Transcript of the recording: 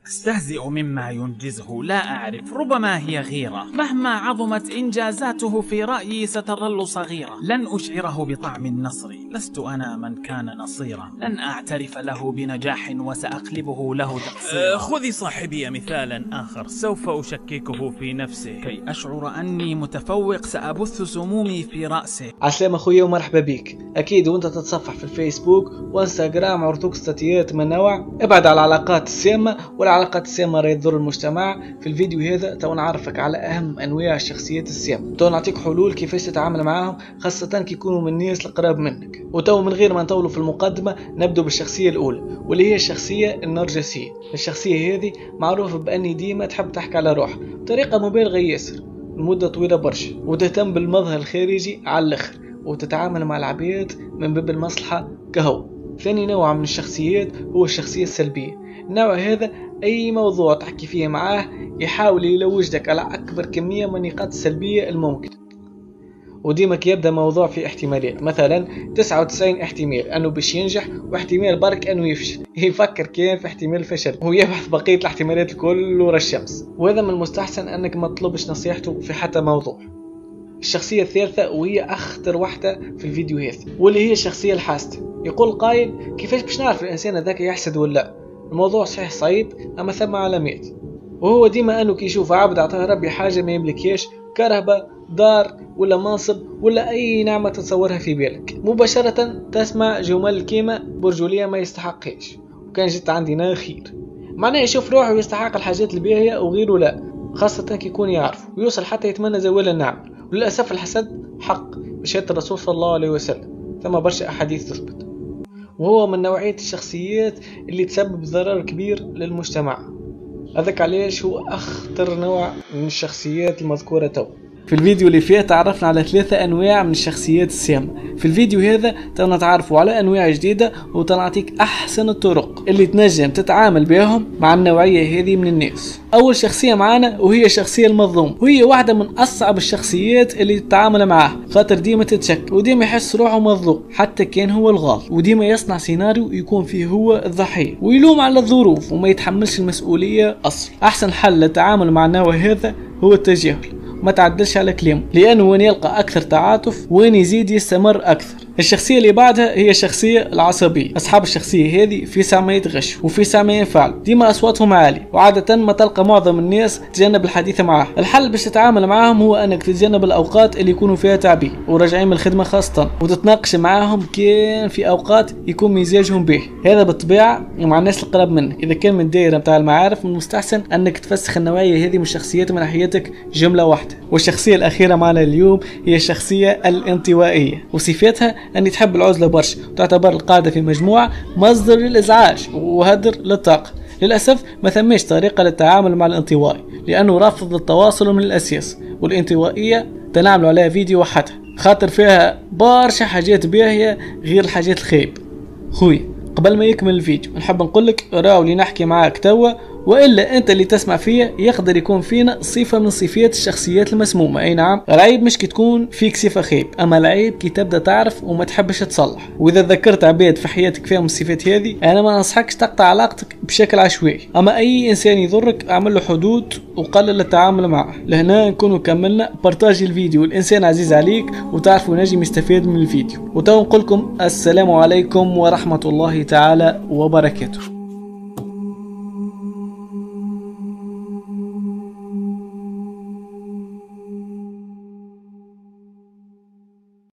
أستهزئ مما ينجزه، لا أعرف، ربما هي غيرة. مهما عظمت إنجازاته في رأيي ستظل صغيرة. لن أشعره بطعم النصر، لست أنا من كان نصيرا. لن أعترف له بنجاح وسأقلبه له تقصيرا. خذي صاحبي مثالا آخر، سوف أشككه في نفسه كي أشعر أني متفوق. سأبث سمومي في رأسه. عسلامة أخويا ومرحبا بيك. أكيد وأنت تتصفح في الفيسبوك وإنستغرام عرضوك ستاتيات من نوع ابعد على العلاقات السامة، والعلاقات السامة راهي تضر المجتمع. في الفيديو هذا تو نعرفك على أهم أنواع الشخصيات السامة، تو نعطيك حلول كيفاش تتعامل معاهم، خاصة كي يكونوا من الناس القراب منك. وتو من غير ما نطولوا في المقدمة نبدو بالشخصية الأولى، واللي هي الشخصية النرجسية. الشخصية هذه معروف بأني ديما تحب تحكي على روحها بطريقة مبالغة ياسر لمدة طويلة برشا، وتهتم بالمظهر الخارجي على الآخر، وتتعامل مع العباد من باب المصلحة كهو. ثاني نوع من الشخصيات هو الشخصية السلبية. النوع هذا أي موضوع تحكي فيه معاه يحاول يلوجدك على أكبر كمية من النقاط السلبية الممكن، وديما كيبدأ موضوع في احتمالات، مثلا 99 احتمال أنه باش ينجح واحتمال برك أنه يفشل. يفكر كان في احتمال فشل ويبحث بقية الاحتمالات الكل ورا الشمس، وهذا من المستحسن أنك ما تطلبش نصيحته في حتى موضوع. الشخصية الثالثة وهي أخطر واحدة في الفيديو هذا، واللي هي الشخصية الحاسدة. يقول قائل كيفاش باش نعرف الإنسان هذاك يحسد ولا لا؟ الموضوع صحيح صعيب أما ثم علامات، وهو ديما أنه كيشوف عبد عطاه ربي حاجة ما يملكهاش، كرهبة، دار ولا منصب ولا أي نعمة تتصورها في بالك، مباشرة تسمع جمل كيما برجولية ما يستحقهاش، وكان جيت عندنا خير. معناه يشوف روحه يستحق الحاجات الباهية وغيره لا، خاصة كي يكون يعرف ويوصل حتى يتمنى زوال النعمة. وللأسف الحسد حق بشهادة الرسول صلى الله عليه وسلم، ثم برشا أحاديث تثبت، وهو من نوعية الشخصيات اللي تسبب ضرر كبير للمجتمع. هذاك علاش هو أخطر نوع من الشخصيات المذكورة تو. في الفيديو اللي فيه تعرفنا على 3 أنواع من الشخصيات السامة. في الفيديو هذا نتعرفوا على أنواع جديدة وتنعطيك أحسن الطرق اللي تنجم تتعامل بهم مع النوعية هذه من الناس. أول شخصية معانا وهي الشخصية المظلوم، وهي واحدة من أصعب الشخصيات اللي تتعامل معها، خاطر ديما تتشك وديما يحس روحه مظلوم حتى كان هو الغلط، وديما يصنع سيناريو يكون فيه هو الضحية ويلوم على الظروف وما يتحملش المسؤولية أصلا. أحسن حل للتعامل مع النوع هذا هو التجاهل، ما تعدلش على كلامه، لأنه وين يلقى أكثر تعاطف وين يزيد يستمر أكثر. الشخصية اللي بعدها هي الشخصية العصبية. أصحاب الشخصية هذه في ساعة يتغش وفي ساعة ينفعل، ديما أصواتهم عالية، وعادة ما تلقى معظم الناس تتجنب الحديث معاه. الحل باش تتعامل معاهم هو أنك تتجنب الأوقات اللي يكونوا فيها تعبين وراجعين من الخدمة خاصة، وتتناقش معاهم كان في أوقات يكون مزاجهم به. هذا بالطبيعة مع الناس القراب منك. إذا كان من دائرة متاع المعارف من المستحسن أنك تفسخ النوعية هذه من الشخصيات من ناحيتك جملة واحدة. والشخصية الأخيرة معنا اليوم هي الشخصية الانطوائية، وصفاتها أن تحب العزلة برشا، وتعتبر القاعدة في مجموعة مصدر للإزعاج وهدر للطاقة. للأسف ما ثماش طريقة للتعامل مع الانطوائي لأنه رافض للتواصل من الأساس، والانطوائية تنعمل عليها فيديو وحدها خاطر فيها برشا حاجات باهية غير الحاجات الخايبة. خوي قبل ما يكمل الفيديو نحب نقولك راو اللي نحكي معاك توا وإلا أنت اللي تسمع فيها يقدر يكون فينا صفة من صفات الشخصيات المسمومة. أي نعم، العيب مش كي تكون فيك صفة خيب، أما العيب كي تبدأ تعرف وما تحبش تصلح. وإذا ذكرت عباد في حياتك فيهم الصفات هذه أنا ما ننصحكش تقطع علاقتك بشكل عشوائي، أما أي إنسان يضرك أعمل له حدود وقلل التعامل معه. لهنا نكونوا كملنا. بارتاجي الفيديو الإنسان عزيز عليك وتعرفوا نجم يستفيد من الفيديو. وتو نقولكم السلام عليكم ورحمة الله تعالى وبركاته.